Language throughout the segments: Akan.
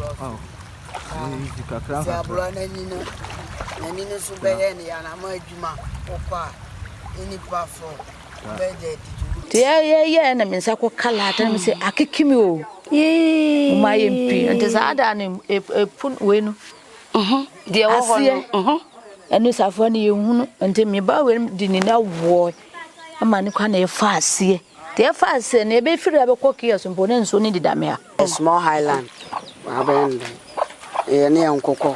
Oh. Sabula nini subeyeni yana majuma okwa ini pafo bede tie na mensa ko kala ta me se akekimi o ma yempi ante za ada ne epun we no de wo ho no enu safo ne yehunu ante me ba we di ni na wo ama ne kwa na efa ase de efa ase na ebe firi abekọ kiyoso mpo ne nso ne didame a small highland abende ne yankoko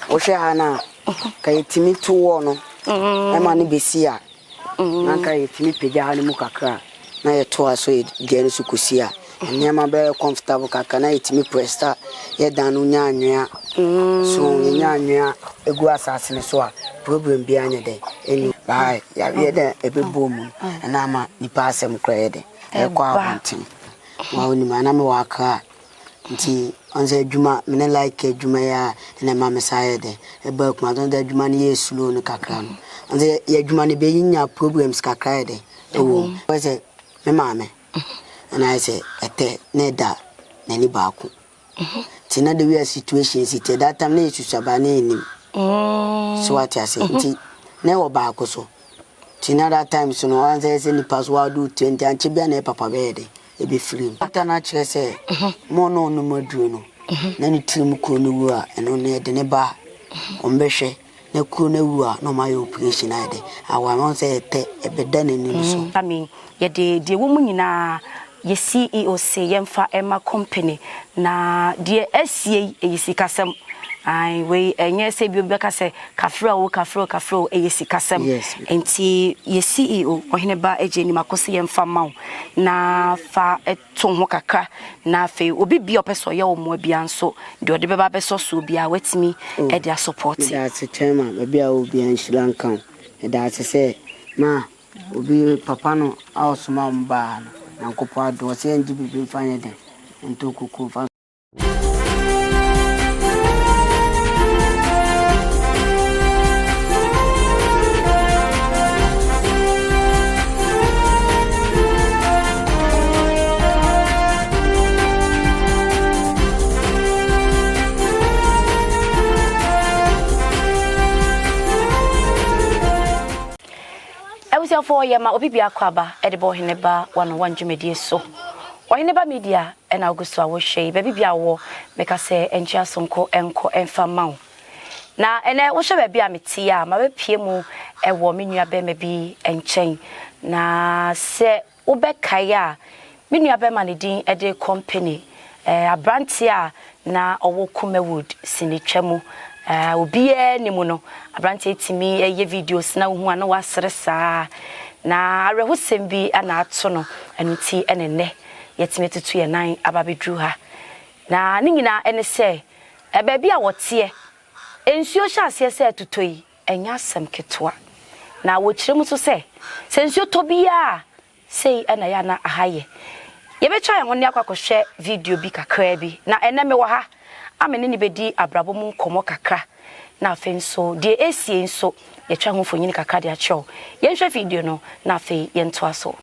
wo hwe ha na ka yetimi tuwo no ema ne besi a na ka yetimi pega ha ne mu kakra na yeto aso de ne sukusi a nyama be comfortable kaka na yetimi presta ye danu nyanwa so nyanwa egu asase ne so a problem bi anya de eni bai ya ye de ebebomu na ama nipa asem kra de e kwa abontin wa oni ma na me waka nti onze adwuma me like adwuma ya na ma me saye de e ba kuma don da adwuma ne ye slow no kakra no onze ye adwuma ne be yinya problems kakra de e wo wese me ma me and I say ete ne da na ni ba ku tina the way situation sit that time na isu sabane ni so what I say nti ne wo ba ku so tina that time so no one say ni password do 20 anche bia na papa be de e be free after na chere say mo no no maduro no na ni trim ko no wu a eno na de ne ba ombehwe na ko na wu a no my operation ade awa won say ete e be da na ni so I mean ye de wo mu nyina ye CEO say yemfa ema company na de asie eyisikasem ai we enye se bi obeka se kafro eyisikasem enti ye CEO Oheneba ejeni makosi yemfa mawo na fa eton ho kakra na fe obi bi opeso ye wo mo bia nso de ode beba beso so bia wetimi e dia support that's the chairman bia obi an Sri Lanka that's say ma obi papa no awsoma mba na nkopo ado se nji bibi fanya de ento kuku fa for yama obi bia kwaba edibo Oheneba 101 Jumedie so Oheneba Media and Augusto awhwe baby bia wo meka se enchia sonko enko emfa mawo na ene wo hwe bia meti a ma be pie mu ewo menua be ma bi enchen na se wo be kai a menua be ma ne din ede company abrantia na owo Kumawood sinitwamu obi ni mu no abrantia etimi eye videos na hu ana wasresa na arehusem bi ana ato no enuti enene yetime tutu ye nan ababedru ha na ni nyina ene se ba bia wote ensuo hya ase se tutoi enya asem ketwa na wo kirem so se ensuo to bia sei ana ya na ahaye ye be twa ye woni akwakohwe video bi kakra bi na ene me wo ha amene ni bedi abrabo mu nkomo kakra na afenso de esie nso ye twa ho fonyini kakra de acho ye nhwe video no na afi ye nto aso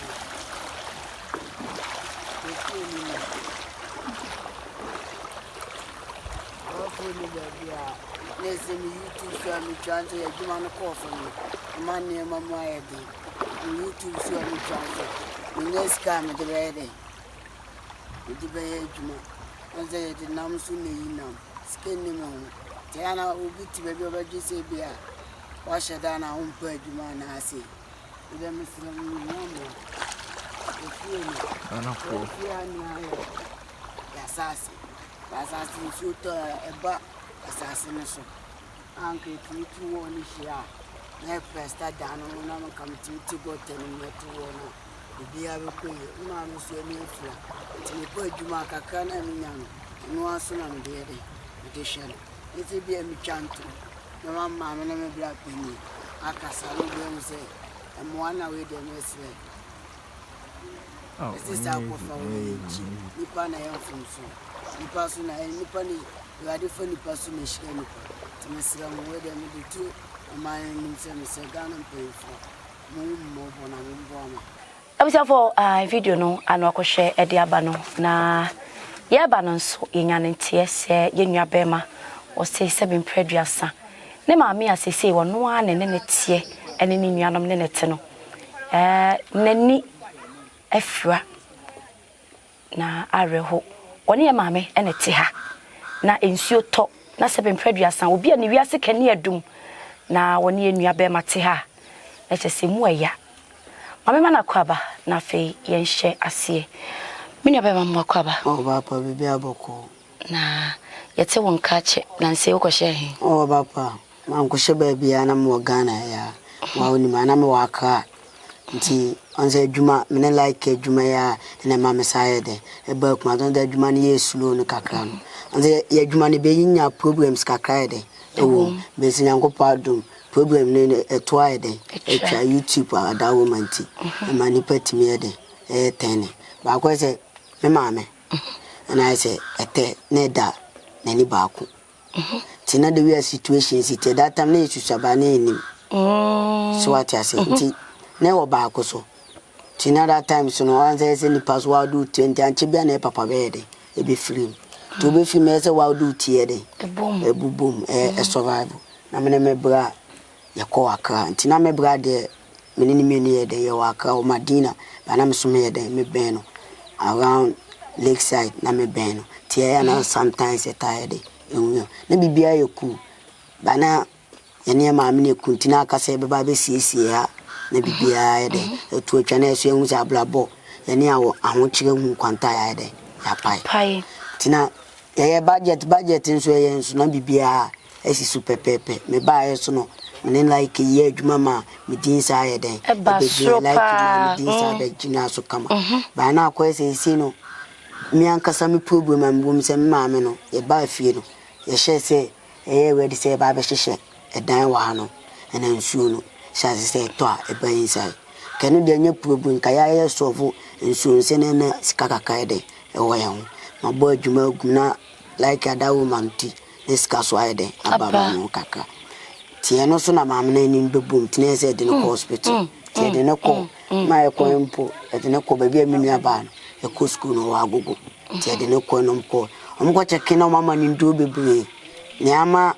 Chance ya juma no kofu ni mani mama edi YouTube so ni chance ni scam de bede di be juma nze de nam so ne yinam skin ni mo tiana obi ti be obaji se bia wa sheda na umpa juma na ase ide muslim ni mo ana ko ya sasi so to eba asasi ne so anke tu woni hia na presta dano na kamti ti gote ni metu wona bia be ko ma no so ni fla ti ko adwuma kakra na mi nyam no aso na me de share iti bia mi chanto na mama me na me bla peni akasa no be mu se mo na we de me se this is how for nipa na yan funso nipa so na nipa ni rade fo nipa so na shire nipa timesira mo we de me de tu man ni se Ghana pefo mo bona mo abisa for video no anu akohwe ede aba no na ya ba no so yenyanentie se yenua bema o se bempreduasa ne maame asese wo no a ne tie ene ne nuanom ne te no nani afra na areho oni ye maame ene te ha na ensuo to na se bempreduasa obi ani wiase kane adum na woni enua bema te ha e chese mu aya maame mana kwaba na fe yenhye ase minua bema mu kwaba baba bibi aboko na yete won kache na nse ukoshe he baba man ko sheba bia na mo Ghana ya wa oni mana me waka nti onse adwuma me like adwuma ya na ma me sayede e ba kuma don da adwuma ne yesulo no kakra no onse ya adwuma ne be yinya problems kakra de ewo be sinyankopɔ adom problem ne eto ayede etwa YouTube ada woman ti e ma ni patimi ede tene ba ko se me maame and I say ete ne da nani ba ko tina the way situations it that time na isusaba na enim so what I say nti na wo ba ko so tina that time so no one say ni password do 20 anche bia na papa be de e be free to be free me say wa do tie de e bubum e survive na me bra ya ko aka nti na me bra de me ni ye de ye waka o Madina ba na me so me de me ben no around Lakeside na me ben no tie na sometimes e tired na bibia yoku bana yene maame ne kuntina aka se beba be siesie ha na bibia ya de etu atwa na eso ehun se ablabo yene awo ahokire hu kwanta ya de ya pai tina ye budget nso ye nso na bibia esi super pepe me ba ye so no me like ye adwuma ma me din sa ya de e be like me din sa be gina so kama ba na akwa esi no mi ankasa mi problem am bom se maame no ye ba fie no ye hye se ready se ba be hye edan wa no ena nsuo no sha se to a e ba inside kanu de nya problem ka ya ye solve nsuo se na sika kaka de e wo ye ho ma bo adwuma gum na like ada woman ti sika so aye de ababa no kaka tie no so na maame na ni bebum tine se de no hospital tie de no ko ma e ko empo e de no ko ba bia menua ba no e ko school no wa gogo tie de no ko no mko omko cheke na mama ni ndo bebre nyama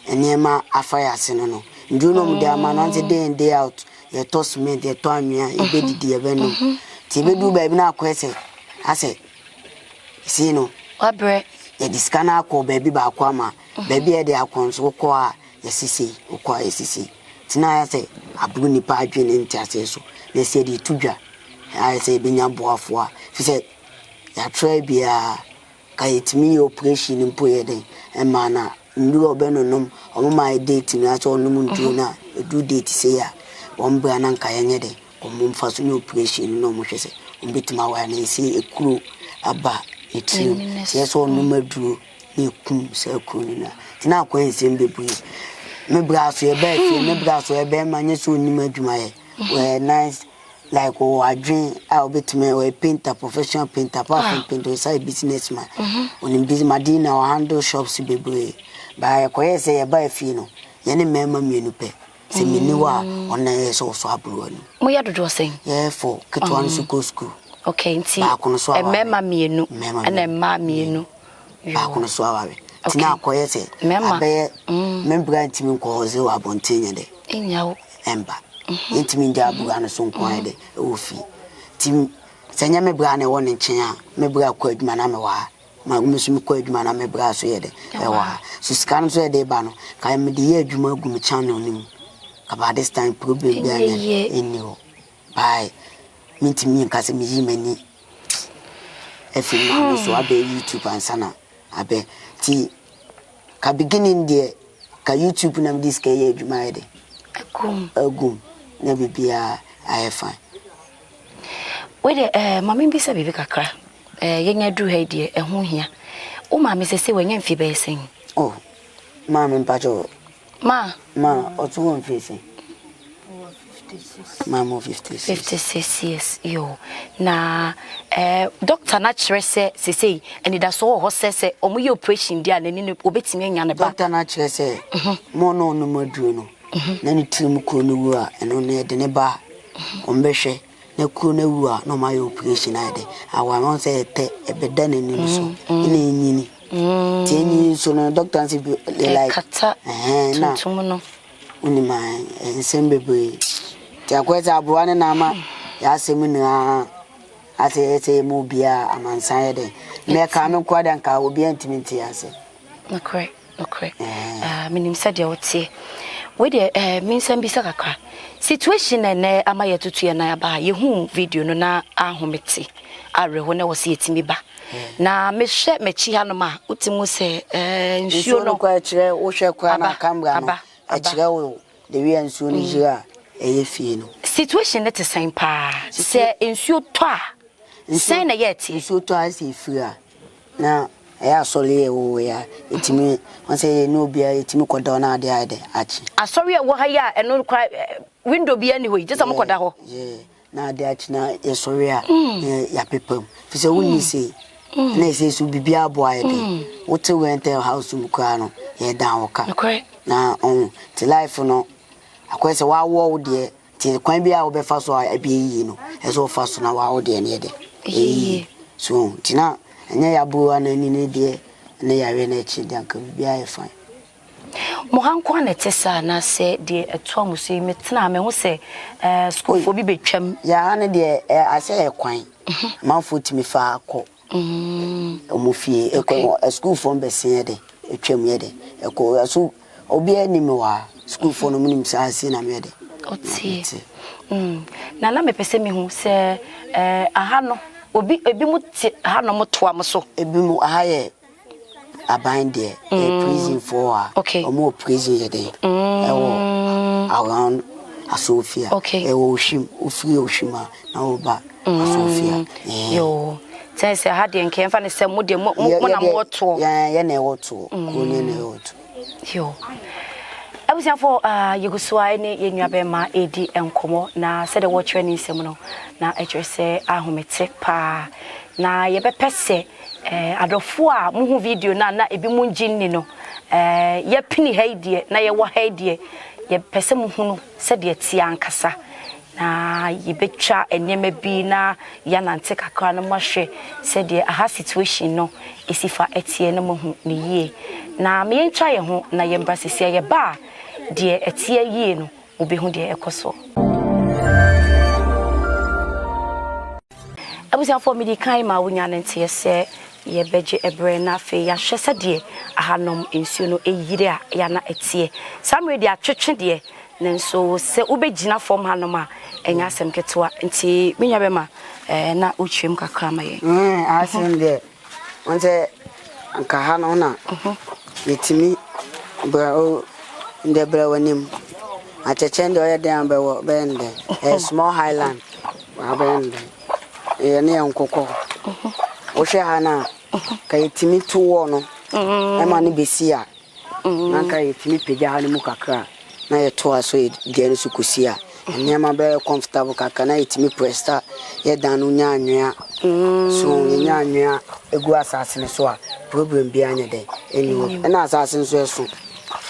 enema afaya sene no ndu no mde ama no nze day out ye toss me de to anwia e bedidi e be no ti bedu ba bi na akwese ase si no wabre ye diskana akọ baby ba akọ ama baby e de akonso kọ a ye sisi ukọ ye sisi tina ya se aburu ni pa adwe ne ntiase so na se di tudwa ya se bi nya boafo a fi se ya try bia ka itimi operation mpo ye den e mana ndu obenonom omma date ni aso onum ndu na edu date se ya ombra na nka yenye de omumfa so ni operation no mo hwese ombetima wa na isi ekuru aba eti se so onum adu ni kum se ekuru ni na tina akwanse mbebu me bra so e ba fi me bra so e ba manye so onum adwuma ye we nice like o adwin a obetime we painter professional painter apart painter side businessman onim busy Madina o handle shops bebre ba ko yese ye ba fi no ye ne mema mienu pe se miniwa ona ye so abro ani mo ya dodo sen ye for ketwan su go school okay nti e mema mienu na ma mienu ba kono so awawe tina ko yese abe membra ntimi ko oze wa bontenye de enyawo emba intimi nja buga no so nkwan de ofi tim senya me bra ne won nchen a me bra kwa adwuma na me wa ma gumsumi kwa adwuma na me bra so ye de e wa so scan so ye de ba no ka me de ye adwuma gum channel nim ka ba this time problem bi anya enyo bye mintimi nka se mi yimani e fi ma so abe YouTube ansana abe ti ka beginning de ka YouTube na me dis ka ye adwuma ye de agum na bibia I fine. Wede mama bi se bibi kakra. Yenya dru ha die ho hia. O ma me se wenya mfi be sen. Oh. Ma me mpacho. Ma otu won mfi sen. 56. Ma mo 56. 56 years yo. Na doctor na kire se sei eni da so ho se omo ye operation dia na ni obetimi anya ne ba. Doctor na kire se mo no no madru no. Na ni trim ko no wu a eno na de ne ba ombehwe na kuro na wu a no my operation ade awa won say te e beda na ni so ina enyini tienyi so no doctor say like kata na no unima ensembebe ti akweza abro ne na ama ya asem na ase mu bia amansan de me ka me kwada nka obi antiminti ase okay minim said ya wotie we de minsam bisa kakra situation na ama ye tutu ye na ba ye hu video no na ahomete areho na wo se yetimi ba na me hwe mechi hanoma utimu se nsuo no kwa kire wo hwe kwa na kamga no akire wo de wi nsuo ni jira eye fie no situation net sen pa se nsuo to a sen na yeti nsuo to a se fira na ya sole wo ya etimi won say no bia etimi koda na ade achi asori wo ha ya eno kwa window bia ni ho je sam koda ho na ade achi na ye sori a ya pepam fi se woni se na se su bibia abo ayede wo te went house mu kwa no ye dan wo ka na ti life no akwese wa wo de ti kwan bia wo be fa so a bia yi no eso fa so na wa wo de ne de so tina anya ya bu anani ne de ne ya we na chi dan ka bia ye fine mo hanko na tesa na se de eto amuso yi metena me ho se school fo bi betwam ya ne de ase e kwan manfo timi fa akọ omofie ekọ school fo mbese de etwam ye de ekọ aso obi anime wa school fo no munim sa ase na me de oti na me pese me hu se aha no obi ebi mu aha no moto am so ebi mu aha ye aban de prison for omo prison ye de ewo around Asofia ewo oshim ofiri oshima na oba Asofia yo sense ha de nke mfa ne se mo de mo na moto ya na ewoto ko ne na ewoto yo abusia for yegusua ne yenwabe ma edi enkomo na se de wo twere ni nsem no na etwe se ahomete pa na ye bepese adofo a muhu video na ebi mu njinni no ye pini haidie na ye wo haidie ye pese muhu no se de tie ankasa na ye betwa enema bi na ya nante kakra no mahwe se de aha situation no esifa etie no muhu ne yie na me yentwa ye ho na ye mbrasese ye ba de etie yie no obehu de ekoso abusia for me di kan ma wonya nante se ye beje ebre na fe ya hwese de ahanom ensuo no eyire a ya na etie samre de atwetwe de nanso se ubegina form hanom a enya asem ketewa nti menya be ma na utwem kakra ma ye asem de onse anka ha no na yetimi bra o nde bra wanim achechende oya de ambe wo bende small highland wa bende ne nkokọ wo hwe ha na ka yetimi tuwo no e ma ne besi a na ka yetimi peja ha ne mu kakra na ye to aso de ne su kusi a ne ma be comfortable kakra na yetimi presta ye dan no nya anwea so nya anwea egu asase ne so a problem bi anya de eni na asase nso eso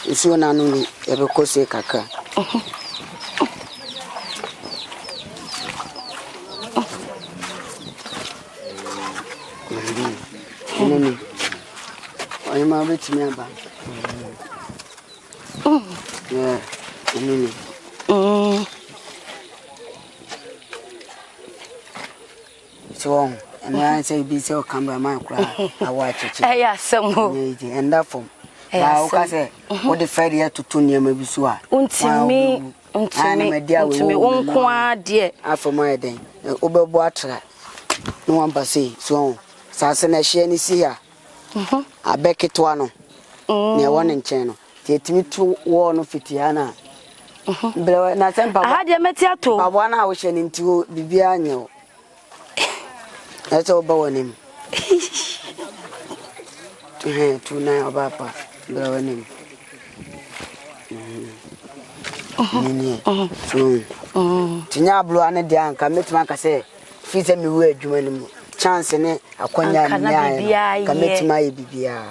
nsuo na no ni ye be kose kakra Nini oye ma be timi aba yeah nini so and I say be so cameraman kra I watch it yeah some and that from ba o ka say what the fair here to tunia ma bi so a untimi wonkwa de afoma den obebo atra no one say so sase na hye ni si ya abeketwa no ne won nchen no tietimi tu wo no fitia na bele na sempa aha de meti ato babo na wo hye ni nti bibia anyo eto ba wonim tu na obapa bele wonim nini tinya blo ane de anka metima ka se fi se mi wo adwuma ni mu chance ne akwanya nya kametima ye bibia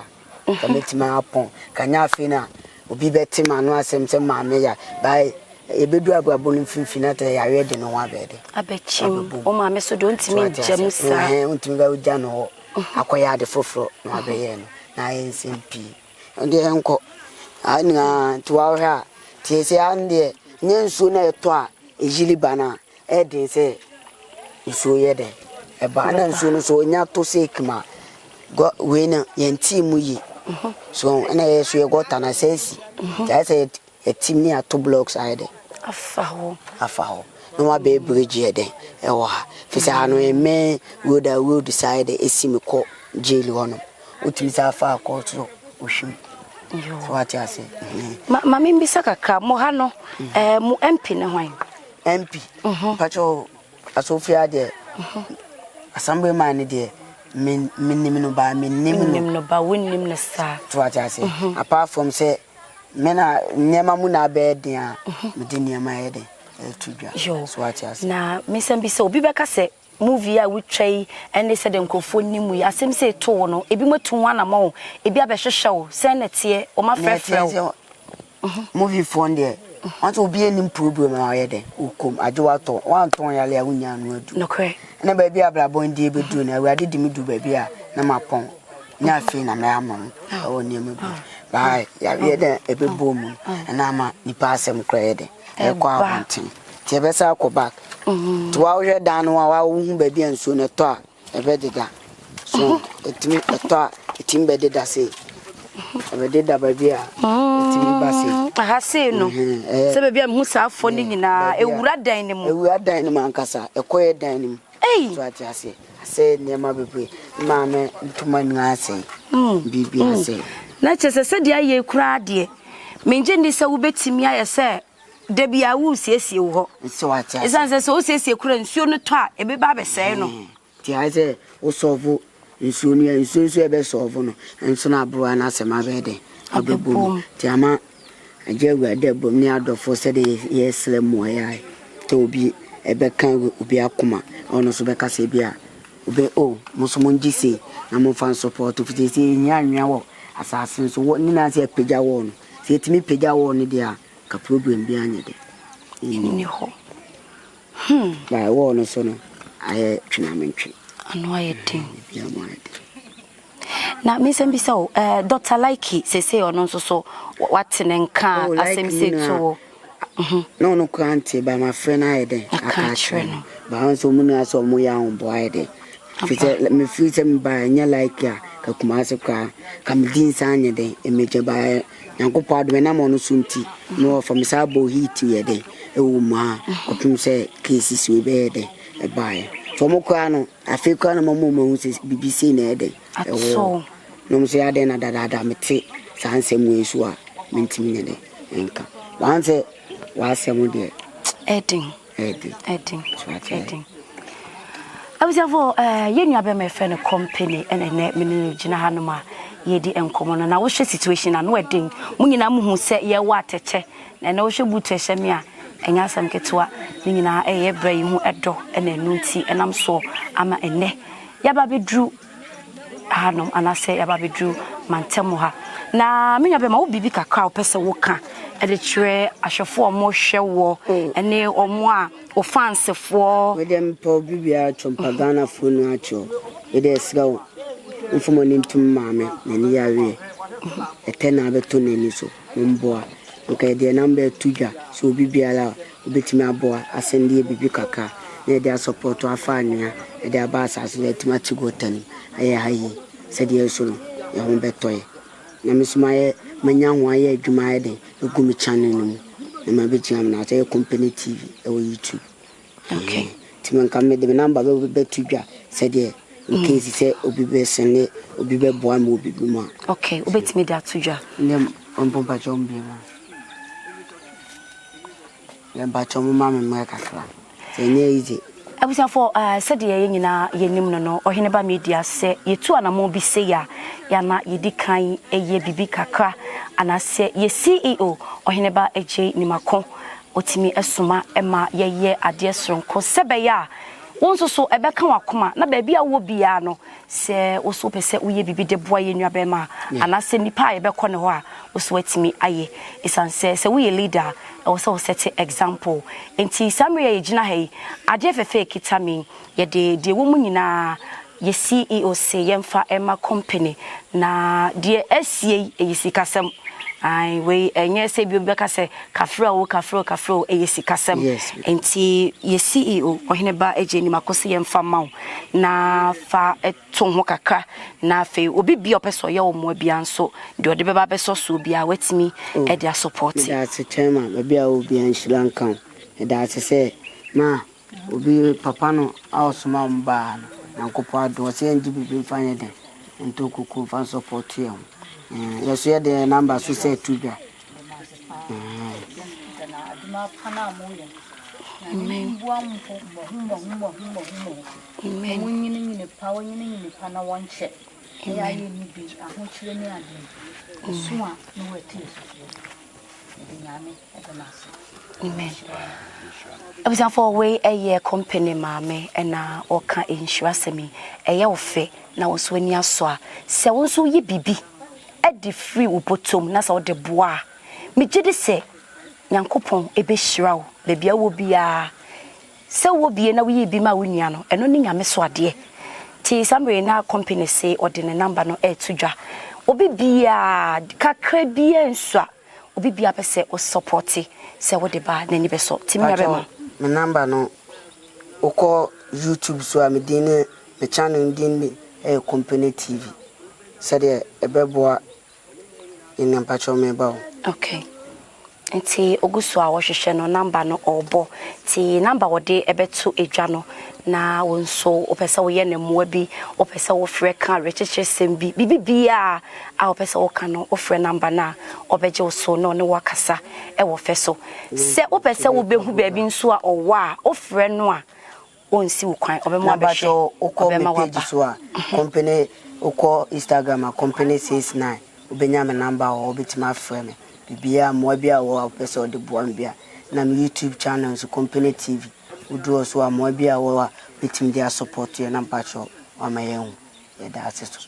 kametima apon kanya afi na obi betima no asem se maame ya bai ebedu abrabon mfimfinata ya yede no wa bede abechim o ma me so don't mean jamusa untimi ga uja no akoya de foforo no abeye no na NCP onde enko ania tuwa ha tiese ande nyensu na eto a ejili bana edin se nsu yede eba na nsu no so nya to sekima go we na yenti mu yi so na yesu ye gota na sensi ja se team ni ato blocks aide afaho no ma be bridge yede e wo ha fisa hanu eme road side esimi ko jail wono utimi sa fa ko so ohwim so what you say ma me mbisa kaka mo ha no mo MP ne hwan MP pacho asofia de assembly man de minnim no ba wonnim ne sa so what you say apart from say mena nyema mu na be den a me de nyema yede tudwa so what you say na mesambi se obi beka se movie a we try and they said nkofo nimu ya asem se to no ebi matu wana ma o ebi abehwehwe se na tie o ma frefre movie phone there want to be any problem na yede ukom ajewa to wan ton yale a wunya no adu no kre na ba bia blabon die bedu na awade di medu ba bia na mapon nya afi na me amon o niam bi bye ya yede ebebo mu na ma nipa asem kra yede e kwa abontin tie be sa ko back to wa hwe dan no wa hu ba bia nso na to a ebe deda so etimi to a etim be deda se ebe deda ba bia etimi ba se aha se no se ba bia mu sa afo ni nyina ewura dan ni mu ankasa ekoye dan ni mu so ati ase niema bebe maame ntuma nwa ase bibi ase na chese se dia ye kura de menje ndi se wobetimi aye se de bia wu siesie wo ho so ati ase esan se wo siesie kura nsuo no to a ebe ba besai no ti ase wo solve nsuo no nsuo ebe solve no nso na abro na asema be de abebo ti ama ajewa de bom ni adofo se de yesle mo ya to obi ebe kan obi akoma ono so be kase bia obe musumunji se na mo fan support fiti se nyanwa wo asase so wo ni na se peja wo no se timi peja wo ni dia ka problem bi anye de ni ho ba wo no so no aye twinamentwe ano aye tin bia mo aye na mesembi so Dr. Like se ono so watene nka asem se to no kranti ba my friend aye de akachre no ba so mu na so mu ya on boy de fite me fite me ba nya like ya ka kumase ka kamdin sanye de emeje ba yankopo adwe na mo no sunti no from sabo heat ye de e wo ma otum se cases we be de e bae so mo kwa no afika na mo hu se BBC na e de e wo no mo se ade na dada mete sanse mu esu a mentimi ne de enka wanse wasem de edin Abusafo yenu abe me fe no company ene ne menu gina hanoma yedi enkomo no na wo hwe situation na no edin munyina muhu se ye wa teche na wo hwe butu ehye me a enya asam ketwa nyina eye bra yi hu edo ene nunti enam so ama ene yaba bedru hanom anase yaba bedru mantemo ha na menya be ma wo bibi kakra wo pese wo ka ede kire ahwefo mo hwe wo ene omo a o fansefo we dem po bibia chompagana fonu acho ede srawo mfumoni ntum maame na ni yawe etena beto nani so mboa okay de number tuja so bibia la obetimi aboa asende bibi kaka na ede support afanya ede abasa asile timati gotani aye hayi sede so no ya ho betoye na mismaye manyanwa aye adwuma ede egumi channel no na mabetiam na say Kompany TV e wo YouTube okay timan kamme de number be tudwa sede in case say obi be sene obi be boa ma obi bi ma okay obetimi da tudwa ndem ompompa chombi ma lemba chomu ma me kakra senye ize abusafo sede ye nyina yenim no Oheneba Media se yetu anamo bi se ya na yedikan eye bibi kakra anase ye CEO Oheneba eje nimako otimi esoma ema yeye ade sonko sebeya wonso so ebeka wakoma na ba bia wo bia no se wo so pese wo ye bibi de boa ye nua be ma anase nipa ye be kɔ ne ho a oswetimi aye isanse se we leader also set example enti samre ye gina hai ade fefe kitami ye de wo mu nyina ye CEO say yemfa Emma Kompany na de asie eyisikasem ai we enye se bi obeka se kafro eyisikasem enti ye CEO Oheneba ejeni makose yemfa mawo na fa eton ho kakra na fe obi bi opeso ye omo bia nso de ode beba beso so bia wetimi e dia support that's a chairman maybe I will be in Sri Lanka that's say ma obi papa no ausuma mba na nkopo ado se nji bibi mfanye den ento kuku fan support you yes you the number so say to bia Amen. Amen. Abisa for way a year company mame na oka insurance me eye ofe na wo so ani aso a se wo so ye bibi e de free wo bottom na sa wo de boa me gide se nyankopon ebe hyira wo ba bia wo bia se wo bie na wo ye bi ma wo nua no eno ni nyame so ade ti samre na company say ode ne number no e tudwa obi bia kakra bia nsua obi bia pese o support se wo de ba na ni be so ti me abema my number no oko YouTube so am din me channel din Kompany TV said ebeboa in mpacho me ba okay enti oguso a wo hwehwe no number no obo ti number wo de ebeto edwa no na wonso opese wo ye ne moa bi opese wo frɛ ka recheche sem bi bibia a opese wo ka no wo frɛ number na obeje wo so no ne wakasa e wo fɛ so se opese wo behu ba bi nso a owo a wo frɛ no a onsi wo kwan obema abɛhwɛ obema waba so a Kompany oko Instagram a Kompany 69 obenya me number o obetima frɛ me bibia moa bia wo opese wo de boa bia na me YouTube channel so Kompany TV udu so amoa bia wo betim dia support you na mpacho amayen e da aseso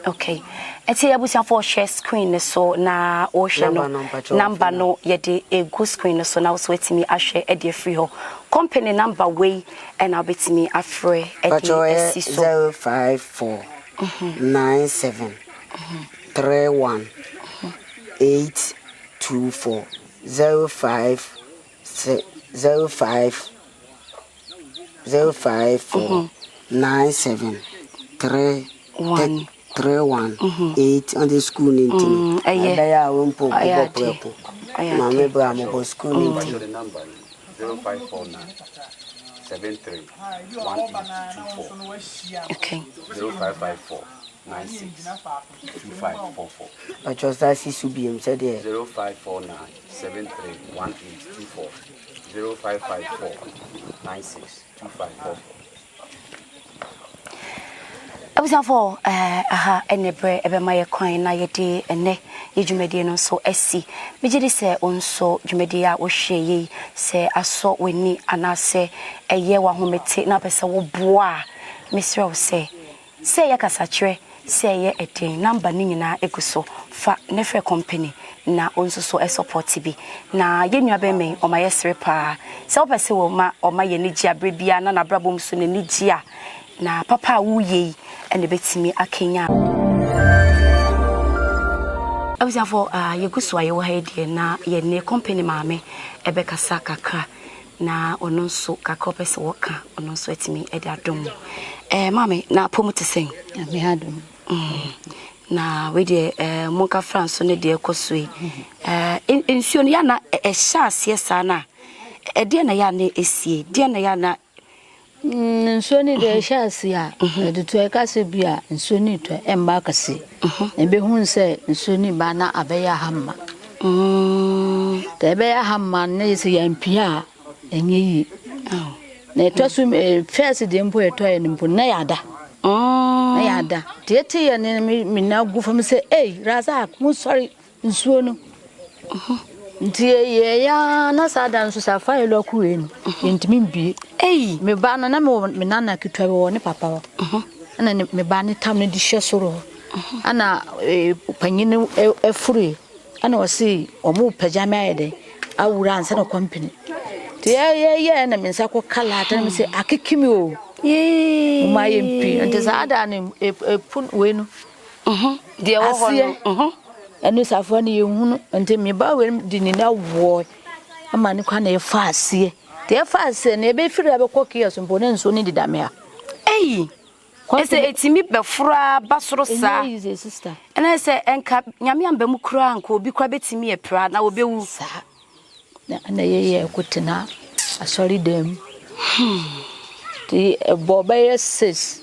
okay eti abusia for share screen so na o share no number no ye de a good screen so na so etimi ahwe e de free ho Kompany number way and abetimi afre e de so 054 97 31 824 054 97 31 8 on the school name. I won't put Mamma Bramo school name. The number 0549 73 1824. Okay. 0554 96 2544. I just I see Subium said 0549 73 1824. 0554 96 2544. Abisa for aha enebre ebe maye kwan na yede ene yedwumedie no so asi megide se onso dwumedie a wo hweye se aso weni anase eye wa homete na pese wo boa mesra wo se yakasa kire se ye eden number ni nyina eguso fa nefe Kompany na onso so support bi na yenua be me o maye sere pa se wo pese wo ma o maye ni gia brebia na na brabom so ni gia na papa wuye ene betimi akenya abisa for yeguso aye wo haidie na ye ne Kompany maame ebekasa kakra na ono nso kakra pese wo ka ono nso etimi ede adom maame na pomuti sen me hadom na we de monka France ne de ekosoi ensuo ya na ehya asie sa na ede na ya na esie de na ya na nsoni de shasi a de to ekase bia nsoni to emba kase ebe hun se nsoni ba na abeya hamma de abeya hamma ne se yampia enyi na to so first de mpo eto ya mpo na yada na yada tete ya ne mi na gufam se raza mu sorry nsuo no ntie ya na sada nso safa elo kuenu ntimi mbie me ba na me nana kitwa wo ne papa wo ana me ba ne tam ne di hye soro ana panyine efure ana wasi omu pajama yede awura ansa na company te ye na mensa ko kala ta me say akikimi o uma yempi ante za ada na pun we no de wo ho anu safo na yehunu ante me ba we di ni na wo ama ne kwa na ye fa ase te ye fa ase na be firi abekọ kiaso mpo na nso ni didame a ese etimi befura basoro sa sister ena ese enka nyame amba mu kura anka obi kwa betimi e pra na obewu sa na ye kutena asori dem ti boba ye sis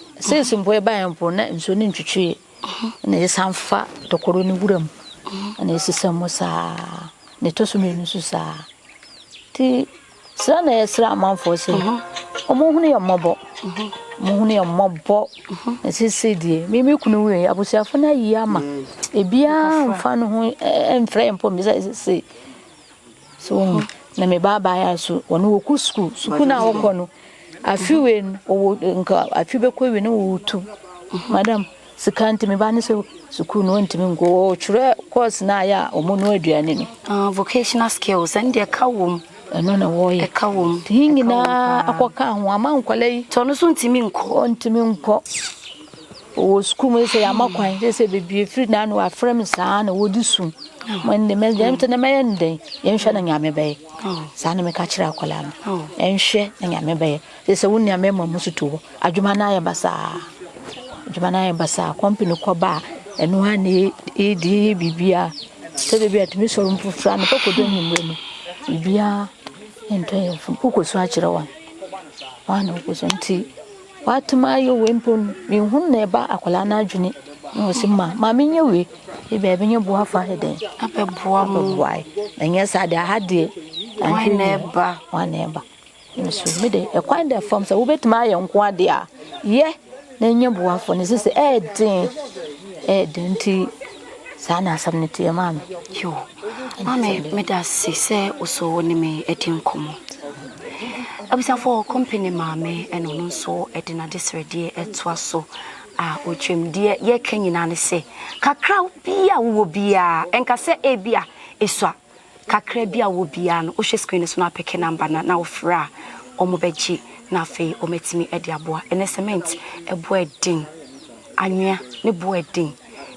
mpo e ba mpo na nso ni ntwetwe na ye sanfa tokoro ni wuram na ye sisamo sa ne toso me nusu sa ti sa na ye sra amanfo se omo hunu ye mobo muhunu ya mobbo sisi die mimi kunu we abusiafo na yi ama ebia mfa no ho emfra empo mi sisi so na me baba ya so wono woku school na wokọ no afiwe no nka afibekọ we no wotu madam sikanti me ba ne so school no ntimi ngo chure course na ya omono aduane no vocational skills and they kawum eno na wo ye kawum hingina akoka ho ama nkwalai to no so ntimi nko o school me say amakwan say bebie free na no afrem saa na wodi su when the men dem tena me ndem yenhwe na nyame be saa na me ka kira akwala no yenhwe na nyame be say wonni amema musuto adwuma na ya basa company ko ba eno ha ne edi bibia say bibia timi so mfufra na kokodo nyimre no bibia ento fuko so akira wana ko so nti watuma yo wempon mi hun na eba akwala na adwene no simma ma menye we e be benye bo afa heden abeboa mo wai na nyesa de ahade wana eba nso me de e kwan da form so wobetuma aye nko ade a ye na nye bo afo ne sese eden ti sana asabneti ya mama yo mama me da se oso woni me edin komo abisa for company mama eno no so edina disredi etwaso a otwem de ye kanyina ne se kakra bia wo bia enka se ebia esua kakra bia wo bia no o hwe screen so na peke number na ofra omobeji na fe ometimi edi aboa ene cement ebo edin anwea ne bo edin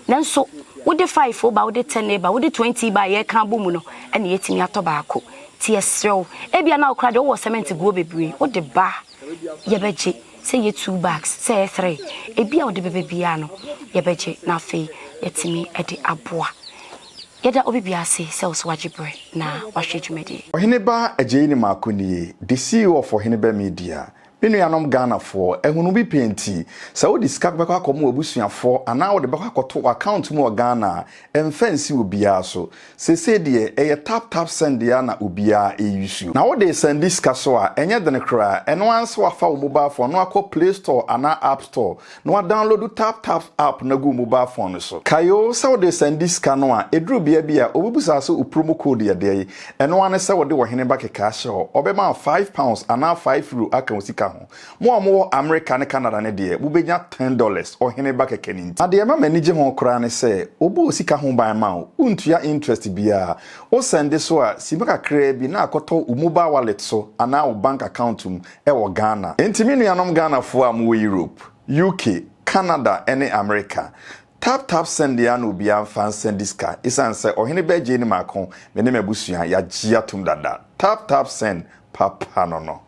nanso wo de 5 ba wo de 10 ba wo de 20 ba ye kan bomu no ene yetimi atoba ako ti esrew ebia na okra de wo cement go bebre wo de ba ye beje say ye 2 bags say 3 ebia wo de bebia no ye beje na fe yetimi edi aboa yeda obibia se sales wajibre na wahwedwumedi Oheneba ajeini makoni the CEO of Oheneba Media Binu yanom Ghana for ehunu bi penti sa wo diska beko akomo abusuafo ana wo de beko akoto account mu Ghana emfansi obia so sese de tap send ya na obia eyusu na wo de send diska so a enye de ne kra eno anso afa wo mobile phone no akọ Play Store ana App Store no wa download tap app na go mobile phone so kayo sa wo de send diska no a edru bia obubusa so o promo code ya de eno ane sa wo de Oheneba keka show obema £5 ana €5 aka osika mo America ne Canada ne de wubenya $10 Oheneba kekeni ade ma manage ho kra ne se obo osika ho ban ma untua interest bia o send so a simaka kra bi na akoto mobile wallet so ana o bank account e wo Ghana entimi nuanom Ghana fo am wo Europe UK Canada ene America tap send ya no bia fan send diska isan se Oheneba je ni makon me ne mabusua ya gia tum dada tap send papa no